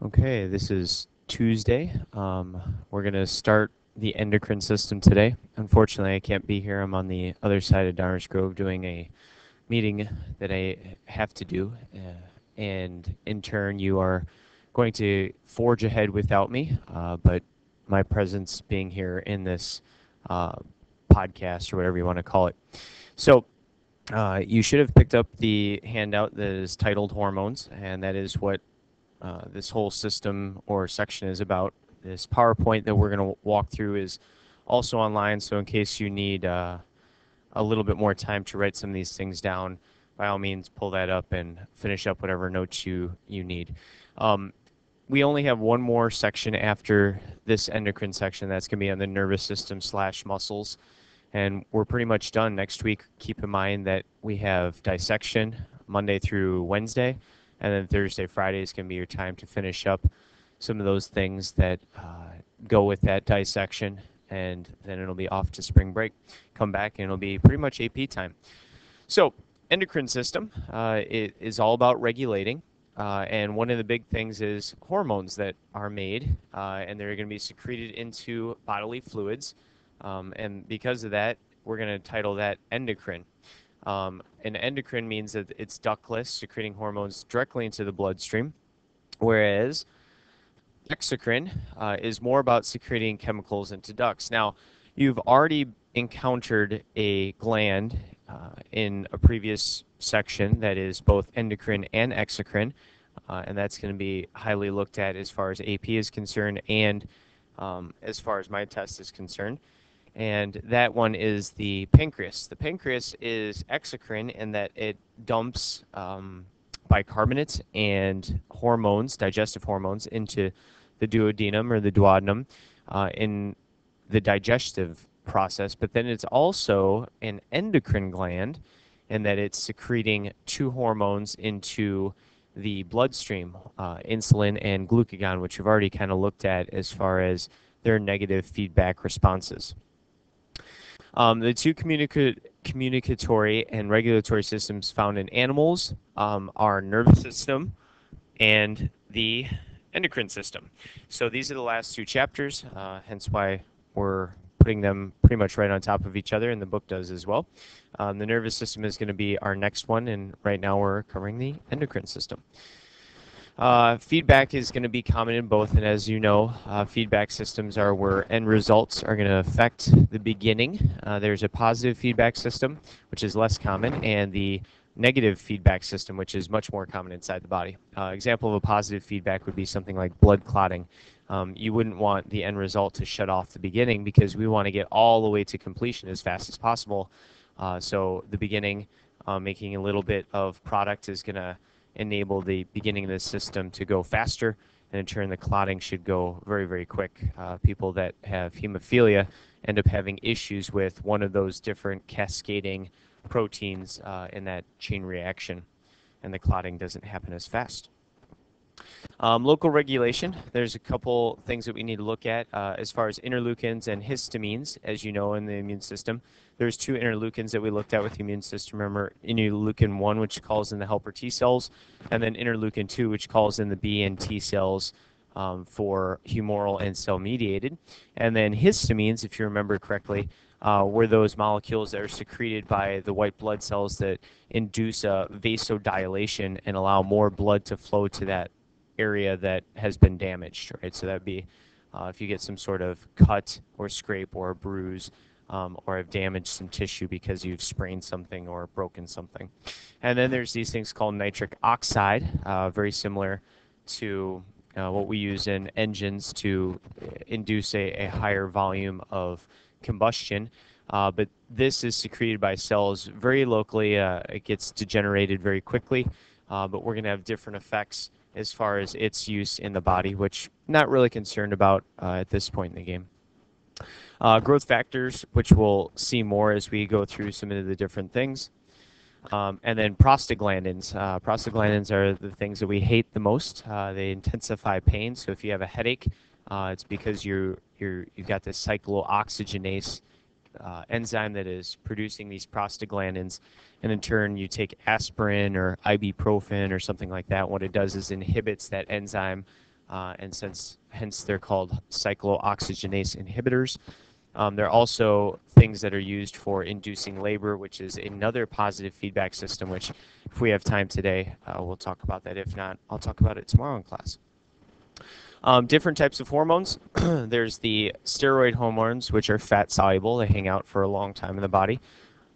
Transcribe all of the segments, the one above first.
Okay, this is Tuesday. We're going to start the endocrine system today. Unfortunately, I can't be here. I'm on the other side of Downers Grove doing a meeting that I have to do. And in turn, you are going to forge ahead without me, but my presence being here in this uh, podcast or whatever you want to call it. So, you should have picked up the handout that is titled Hormones, and that is what this whole system or section is about. This PowerPoint that we're going to walk through is also online, so in case you need a little bit more time to write some of these things down, by all means pull that up and finish up whatever notes you need. Um, we only have one more section after this endocrine section. That's going to be on the nervous system / muscles. And we're pretty much done next week. Keep in mind that we have dissection Monday through Wednesday, and then Thursday, Friday is going to be your time to finish up some of those things that go with that dissection, and then it'll be off to spring break. Come back, and it'll be pretty much AP time. So, endocrine system it is all about regulating, and one of the big things is hormones that are made, and they're going to be secreted into bodily fluids. And because of that, we're going to title that endocrine. And endocrine means that it's ductless, secreting hormones directly into the bloodstream, whereas exocrine is more about secreting chemicals into ducts. Now, you've already encountered a gland in a previous section that is both endocrine and exocrine, and that's going to be highly looked at as far as AP is concerned and as far as my test is concerned. And that one is the pancreas. The pancreas is exocrine in that it dumps bicarbonate and hormones, digestive hormones, into the duodenum or the duodenum in the digestive process. But then it's also an endocrine gland in that it's secreting two hormones into the bloodstream, insulin and glucagon, which we've already kind of looked at as far as their negative feedback responses. The two communicatory and regulatory systems found in animals are nervous system and the endocrine system. So these are the last two chapters, hence why we're putting them pretty much right on top of each other, and the book does as well. The nervous system is going to be our next one, and right now we're covering the endocrine system. Feedback is going to be common in both, and as you know, feedback systems are where end results are going to affect the beginning. There's a positive feedback system, which is less common, and the negative feedback system, which is much more common inside the body. Example of a positive feedback would be something like blood clotting. You wouldn't want the end result to shut off the beginning because we want to get all the way to completion as fast as possible. So the beginning, making a little bit of product is going to enable the beginning of the system to go faster, and in turn the clotting should go very, very quick. People that have hemophilia end up having issues with one of those different cascading proteins in that chain reaction, and the clotting doesn't happen as fast. Local regulation, there's a couple things that we need to look at as far as interleukins and histamines. As you know, in the immune system, there's two interleukins that we looked at with the immune system. Remember, interleukin 1, which calls in the helper T cells, and then interleukin 2, which calls in the B and T cells for humoral and cell-mediated. And then histamines, if you remember correctly, were those molecules that are secreted by the white blood cells that induce a vasodilation and allow more blood to flow to that area that has been damaged, right? So that'd be if you get some sort of cut or scrape or a bruise or have damaged some tissue because you've sprained something or broken something. And then there's these things called nitric oxide, very similar to what we use in engines to induce a higher volume of combustion. But this is secreted by cells very locally. It gets degenerated very quickly, but we're going to have different effects as far as its use in the body, which I'm not really concerned about at this point in the game. Growth factors, which we'll see more as we go through some of the different things. And then prostaglandins. Prostaglandins are the things that we hate the most. They intensify pain. So if you have a headache, it's because you've got this cyclooxygenase enzyme that is producing these prostaglandins, and in turn you take aspirin or ibuprofen or something like that. What it does is inhibits that enzyme and hence they're called cyclooxygenase inhibitors. There are also things that are used for inducing labor, which is another positive feedback system, which if we have time today, we'll talk about that. If not, I'll talk about it tomorrow in class. Different types of hormones. There's the steroid hormones, which are fat soluble. They hang out for a long time in the body.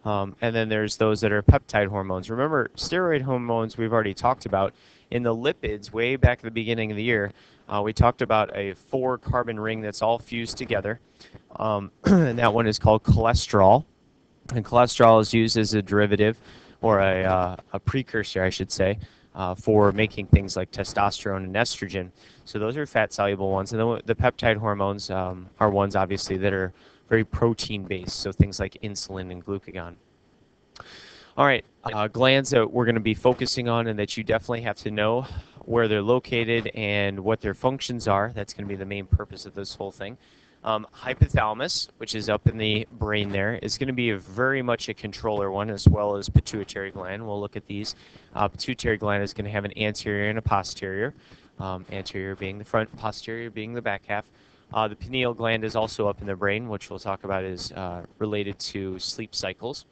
And then there's those that are peptide hormones. Remember, steroid hormones we've already talked about. In the lipids, way back at the beginning of the year, we talked about a 4-carbon ring that's all fused together. And that one is called cholesterol. And cholesterol is used as a derivative, or a precursor, I should say, for making things like testosterone and estrogen. So those are fat-soluble ones. And then the peptide hormones are ones, obviously, that are very protein-based, so things like insulin and glucagon. All right, glands that we're going to be focusing on and that you definitely have to know where they're located and what their functions are. That's going to be the main purpose of this whole thing. Hypothalamus, which is up in the brain there, is going to be very much a controller one, as well as pituitary gland. We'll look at these. Pituitary gland is going to have an anterior and a posterior, anterior being the front, posterior being the back half. The pineal gland is also up in the brain, which we'll talk about is related to sleep cycles.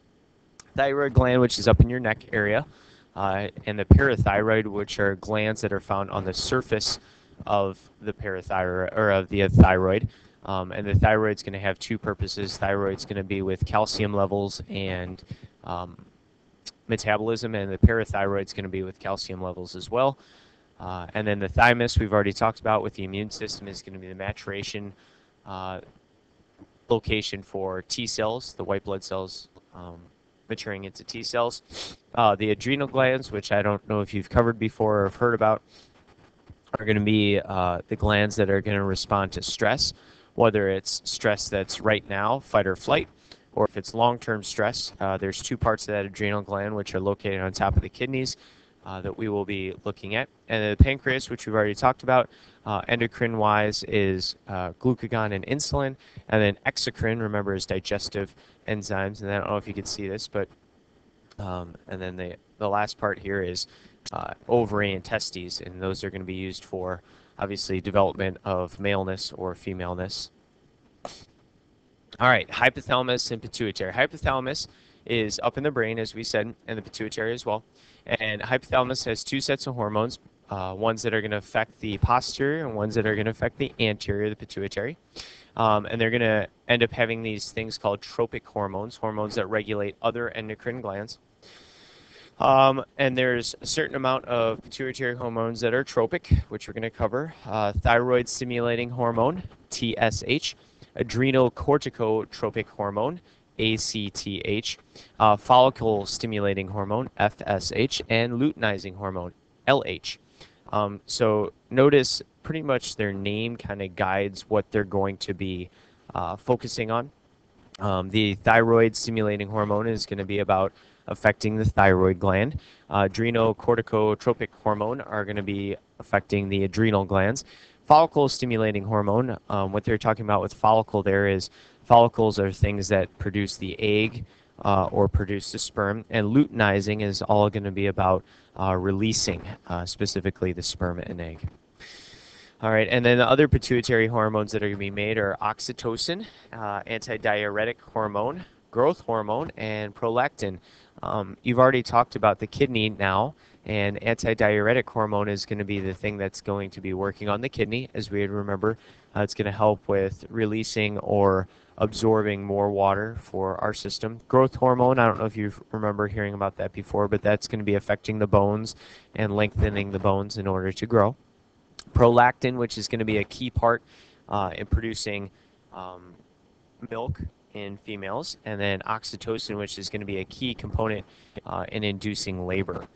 Thyroid gland, which is up in your neck area, and the parathyroid, which are glands that are found on the surface of the parathyroid, or of the thyroid. And the thyroid's going to have two purposes. Thyroid's going to be with calcium levels and metabolism, and the parathyroid's going to be with calcium levels as well. And then the thymus, we've already talked about with the immune system, is going to be the maturation location for T cells, the white blood cells maturing into T cells. The adrenal glands, which I don't know if you've covered before or have heard about, are going to be the glands that are going to respond to stress, whether it's stress that's right now, fight or flight, or if it's long-term stress. There's two parts of that adrenal gland, which are located on top of the kidneys, that we will be looking at. And the pancreas, which we've already talked about, endocrine-wise is glucagon and insulin. And then exocrine, remember, is digestive enzymes. And I don't know if you can see this, but and then the last part here is ovary and testes, and those are going to be used for, obviously, development of maleness or femaleness. All right, hypothalamus and pituitary. Hypothalamus is up in the brain, as we said, and the pituitary as well. And hypothalamus has two sets of hormones, ones that are going to affect the posterior and ones that are going to affect the anterior, the pituitary. And they're going to end up having these things called tropic hormones, hormones that regulate other endocrine glands. And there's a certain amount of pituitary hormones that are tropic, which we're going to cover. Thyroid stimulating hormone, TSH, adrenal corticotropic hormone, ACTH, follicle stimulating hormone, FSH, and luteinizing hormone, LH. So notice pretty much their name kind of guides what they're going to be focusing on. The thyroid stimulating hormone is going to be about affecting the thyroid gland. Adrenocorticotropic hormone are going to be affecting the adrenal glands. Follicle stimulating hormone, what they're talking about with follicle there is follicles are things that produce the egg or produce the sperm, and luteinizing is all going to be about releasing specifically the sperm and egg. All right, and then the other pituitary hormones that are going to be made are oxytocin, antidiuretic hormone, growth hormone, and prolactin. You've already talked about the kidney now, and antidiuretic hormone is going to be the thing that's going to be working on the kidney. As we remember, it's going to help with releasing or absorbing more water for our system. Growth hormone, I don't know if you remember hearing about that before, but that's going to be affecting the bones and lengthening the bones in order to grow. Prolactin, which is going to be a key part in producing milk in females, and then oxytocin, which is going to be a key component in inducing labor.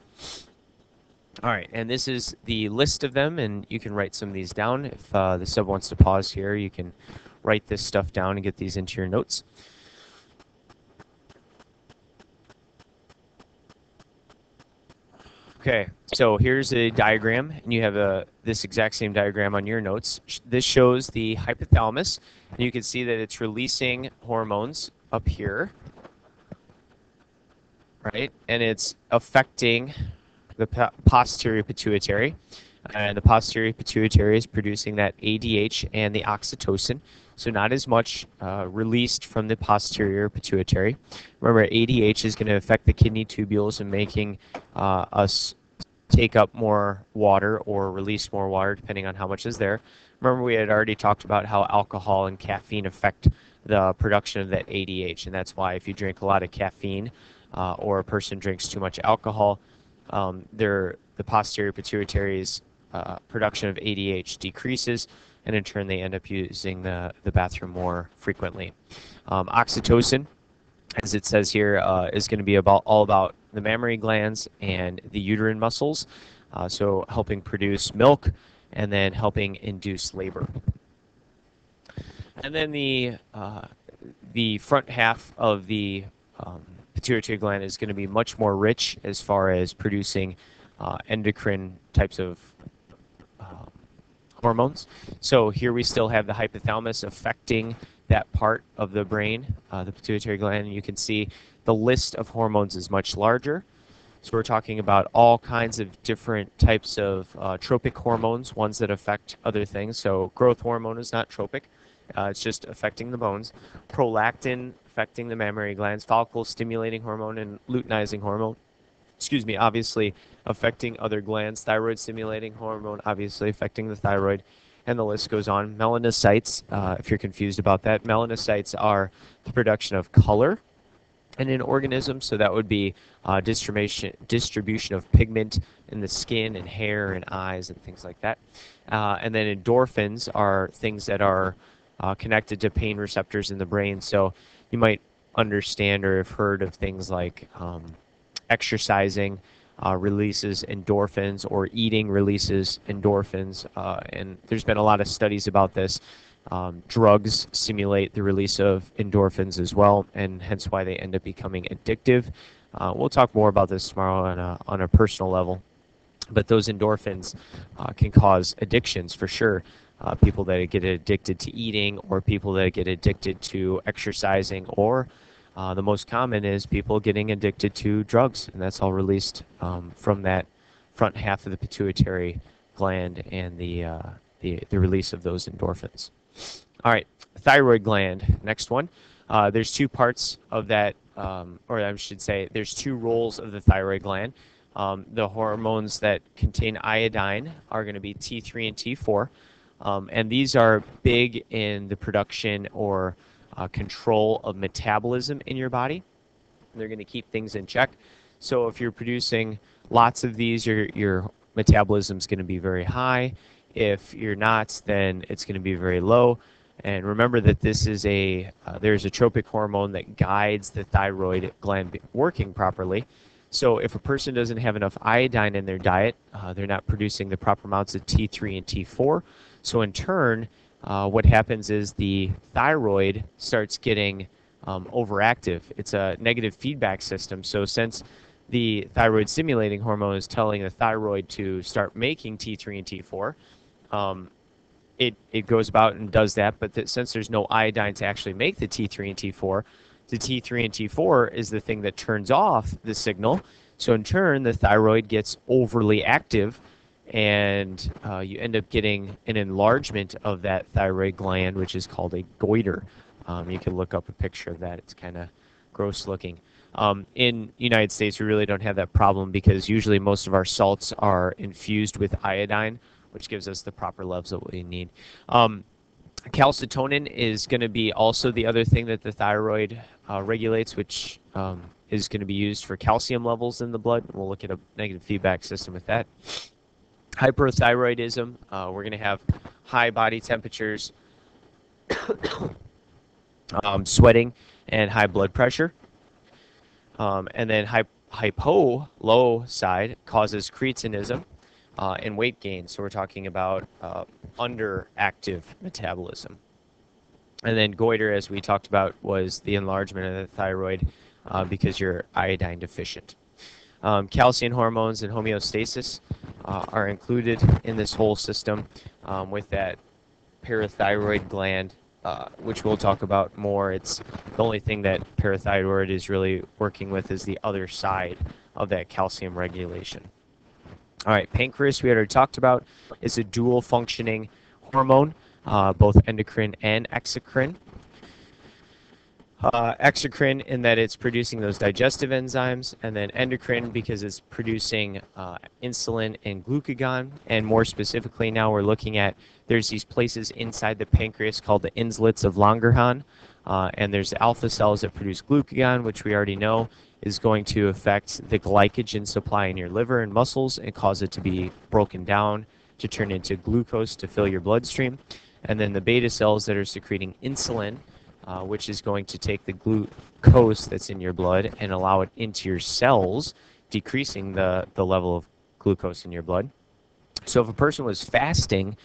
All right, and this is the list of them, and you can write some of these down. If the sub wants to pause here, you can write this stuff down and get these into your notes. Okay, so here's a diagram, and you have this exact same diagram on your notes. This shows the hypothalamus, and you can see that it's releasing hormones up here, right? And it's affecting the posterior pituitary. And the posterior pituitary is producing that ADH and the oxytocin. So not as much released from the posterior pituitary. Remember, ADH is going to affect the kidney tubules and making us take up more water or release more water, depending on how much is there. Remember, we had already talked about how alcohol and caffeine affect the production of that ADH, and that's why if you drink a lot of caffeine or a person drinks too much alcohol, the posterior pituitary's production of ADH decreases, and in turn they end up using the bathroom more frequently. Oxytocin, as it says here, is going to be all about the mammary glands and the uterine muscles, so helping produce milk and then helping induce labor. And then the front half of the pituitary gland is going to be much more rich as far as producing endocrine types of hormones. So here we still have the hypothalamus affecting that part of the brain, the pituitary gland. And you can see the list of hormones is much larger. So we're talking about all kinds of different types of tropic hormones, ones that affect other things. So growth hormone is not tropic. It's just affecting the bones. Prolactin affecting the mammary glands, follicle stimulating hormone, and luteinizing hormone. Obviously affecting other glands. Thyroid stimulating hormone, obviously affecting the thyroid, and the list goes on. Melanocytes, if you're confused about that, melanocytes are the production of color in an organism, so that would be distribution of pigment in the skin and hair and eyes and things like that. And then endorphins are things that are connected to pain receptors in the brain. So you might understand or have heard of things like exercising releases endorphins, or eating releases endorphins. And there's been a lot of studies about this. Drugs stimulate the release of endorphins as well, and hence why they end up becoming addictive. We'll talk more about this tomorrow on a personal level. But those endorphins can cause addictions for sure. People that get addicted to eating, or people that get addicted to exercising, or the most common is people getting addicted to drugs, and that's all released from that front half of the pituitary gland and the release of those endorphins. All right, thyroid gland, next one. There's two parts of that, or I should say there's two roles of the thyroid gland. The hormones that contain iodine are going to be T3 and T4, and these are big in the production or control of metabolism in your body. They're going to keep things in check. So if you're producing lots of these, your metabolism is going to be very high. If you're not, then it's going to be very low. And remember that this is there's a tropic hormone that guides the thyroid gland working properly. So if a person doesn't have enough iodine in their diet, they're not producing the proper amounts of T3 and T4. So in turn, what happens is the thyroid starts getting overactive. It's a negative feedback system. So since the thyroid stimulating hormone is telling the thyroid to start making T3 and T4, it goes about and does that. But since there's no iodine to actually make the T3 and T4, the T3 and T4 is the thing that turns off the signal. So in turn, the thyroid gets overly active, and you end up getting an enlargement of that thyroid gland, which is called a goiter. You can look up a picture of that. It's kind of gross looking. In the United States, we really don't have that problem because usually most of our salts are infused with iodine, which gives us the proper levels that we need. Calcitonin is going to be also the other thing that the thyroid regulates, which is going to be used for calcium levels in the blood. We'll look at a negative feedback system with that. Hyperthyroidism, we're going to have high body temperatures, sweating, and high blood pressure. And then hypo, low side, causes cretinism and weight gain. So we're talking about underactive metabolism. And then goiter, as we talked about, was the enlargement of the thyroid because you're iodine deficient. Calcium hormones and homeostasis are included in this whole system with that parathyroid gland, which we'll talk about more. It's the only thing that parathyroid is really working with is the other side of that calcium regulation. All right, pancreas we already talked about is a dual functioning hormone, both endocrine and exocrine. Exocrine in that it's producing those digestive enzymes, and then endocrine because it's producing insulin and glucagon. And more specifically, now we're looking at there's these places inside the pancreas called the islets of Langerhans, and there's the alpha cells that produce glucagon, which we already know is going to affect the glycogen supply in your liver and muscles and cause it to be broken down to turn into glucose to fill your bloodstream. And then the beta cells that are secreting insulin, which is going to take the glucose that's in your blood and allow it into your cells, decreasing the level of glucose in your blood. So if a person was fasting,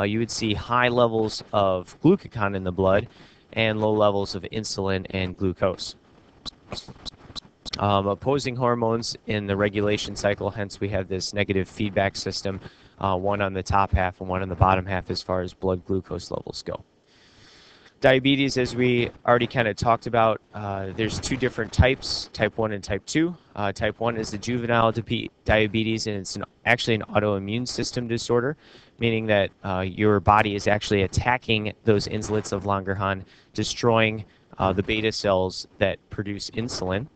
you would see high levels of glucagon in the blood and low levels of insulin and glucose. Opposing hormones in the regulation cycle, hence we have this negative feedback system, one on the top half and one on the bottom half as far as blood glucose levels go. Diabetes, as we already kind of talked about, there's two different types, type 1 and type 2. Type 1 is the juvenile diabetes, and it's actually an autoimmune system disorder, meaning that your body is actually attacking those islets of Langerhans, destroying the beta cells that produce insulin.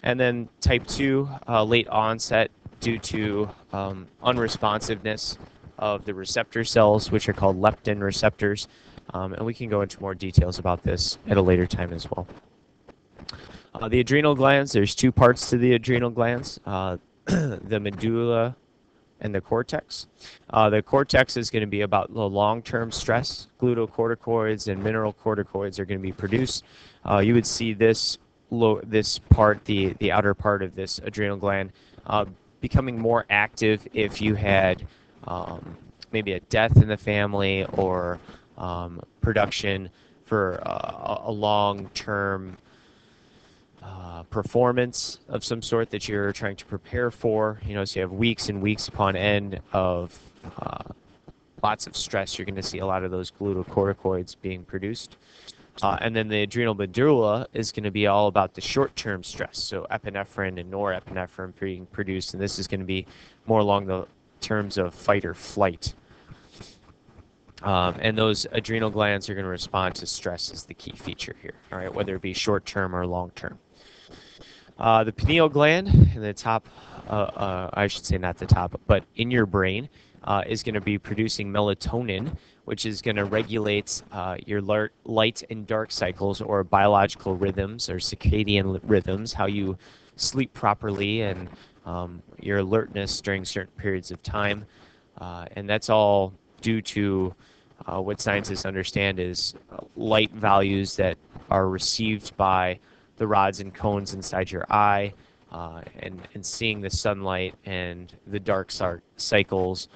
And then type 2, late onset due to unresponsiveness of the receptor cells, which are called leptin receptors. And we can go into more details about this at a later time as well. The adrenal glands, there's two parts to the adrenal glands, the medulla and the cortex. The cortex is going to be about the long-term stress. Glucocorticoids and mineralocorticoids are going to be produced. You would see this part, the outer part of this adrenal gland, becoming more active if you had maybe a death in the family or production for a long-term performance of some sort that you're trying to prepare for. You know, so you have weeks and weeks upon end of lots of stress. You're going to see a lot of those glucocorticoids being produced. And then the adrenal medulla is going to be all about the short-term stress. So epinephrine and norepinephrine being produced, and this is going to be more along the terms of fight or flight. And those adrenal glands are going to respond to stress is the key feature here, all right, whether it be short-term or long-term. The pineal gland in the top, I should say not the top, but in your brain is going to be producing melatonin, which is going to regulate your light and dark cycles or biological rhythms or circadian rhythms, how you sleep properly and your alertness during certain periods of time. And that's all due to what scientists understand is light values that are received by the rods and cones inside your eye, and seeing the sunlight and the dark cycles.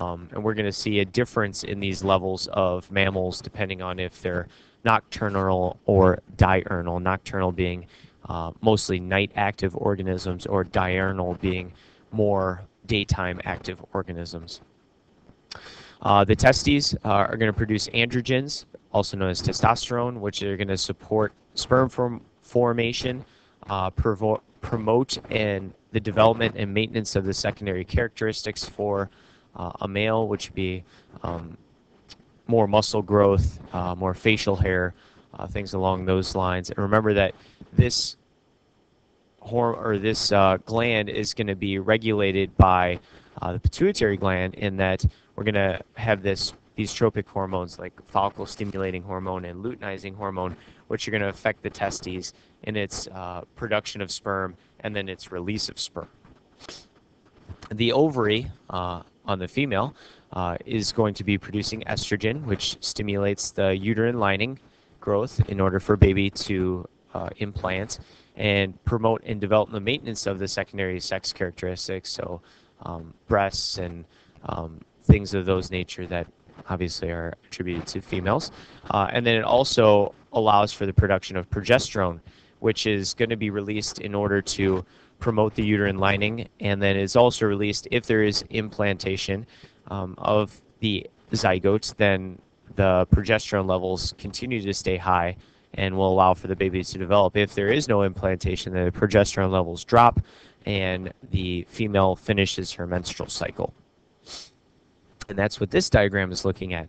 And we're going to see a difference in these levels of mammals depending on if they're nocturnal or diurnal. Nocturnal being mostly night active organisms, or diurnal being more daytime active organisms. The testes are going to produce androgens, also known as testosterone, which are going to support sperm formation, promote and the development and maintenance of the secondary characteristics for a male, which would be more muscle growth, more facial hair, things along those lines. And remember that this gland is going to be regulated by the pituitary gland, in that we're going to have these tropic hormones like follicle stimulating hormone and luteinizing hormone, which are going to affect the testes in its production of sperm and then its release of sperm. The ovary on the female is going to be producing estrogen, which stimulates the uterine lining growth in order for baby to implant and promote and develop the maintenance of the secondary sex characteristics, so breasts and things of those nature that obviously are attributed to females. And then it also allows for the production of progesterone, which is going to be released in order to promote the uterine lining, and then is also released if there is implantation of the zygote. Then the progesterone levels continue to stay high and will allow for the baby to develop. If there is no implantation, then the progesterone levels drop, and the female finishes her menstrual cycle. And that's what this diagram is looking at.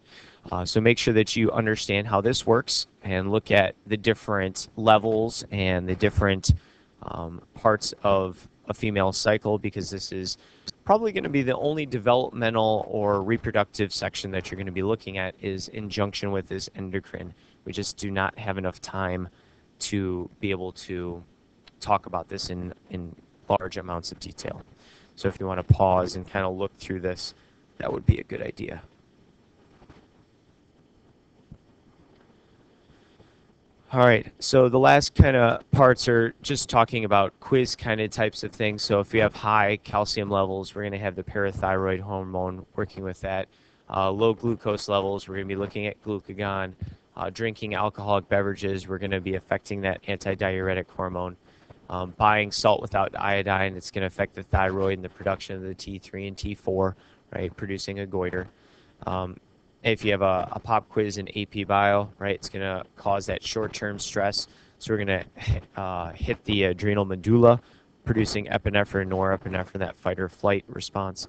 So make sure that you understand how this works and look at the different levels and the different parts of a female cycle, because this is probably going to be the only developmental or reproductive section that you're going to be looking at is in junction with this endocrine. We just do not have enough time to be able to talk about this in large amounts of detail. So if you want to pause and kind of look through this, that would be a good idea. All right, so the last kind of parts are just talking about quiz kind of types of things. So if you have high calcium levels, we're going to have the parathyroid hormone working with that. Low glucose levels, we're going to be looking at glucagon. Drinking alcoholic beverages, we're going to be affecting that antidiuretic hormone. Buying salt without iodine, it's going to affect the thyroid and the production of the T3 and T4, right, producing a goiter. If you have a pop quiz in AP Bio, right, it's going to cause that short-term stress. So we're going to hit the adrenal medulla, producing epinephrine and norepinephrine, that fight or flight response.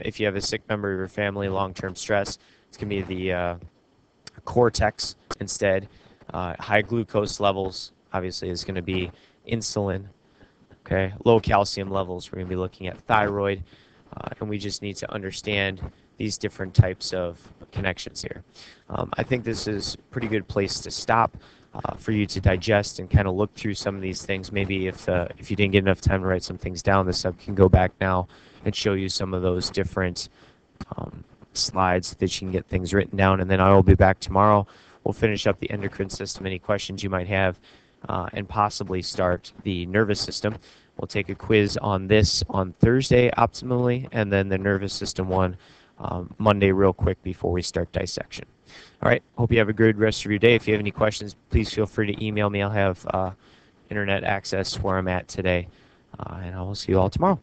If you have a sick member of your family, long-term stress, it's going to be the cortex instead. High glucose levels, obviously, is going to be insulin. Okay, low calcium levels, we're going to be looking at thyroid. And we just need to understand these different types of connections here. I think this is a pretty good place to stop for you to digest and kind of look through some of these things. Maybe if you didn't get enough time to write some things down, the sub can go back now and show you some of those different slides that you can get things written down. And then I will be back tomorrow. We'll finish up the endocrine system, any questions you might have, and possibly start the nervous system. We'll take a quiz on this on Thursday optimally, and then the nervous system one Monday real quick before we start dissection. All right, hope you have a good rest of your day. If you have any questions, please feel free to email me. I'll have internet access where I'm at today, and I will see you all tomorrow.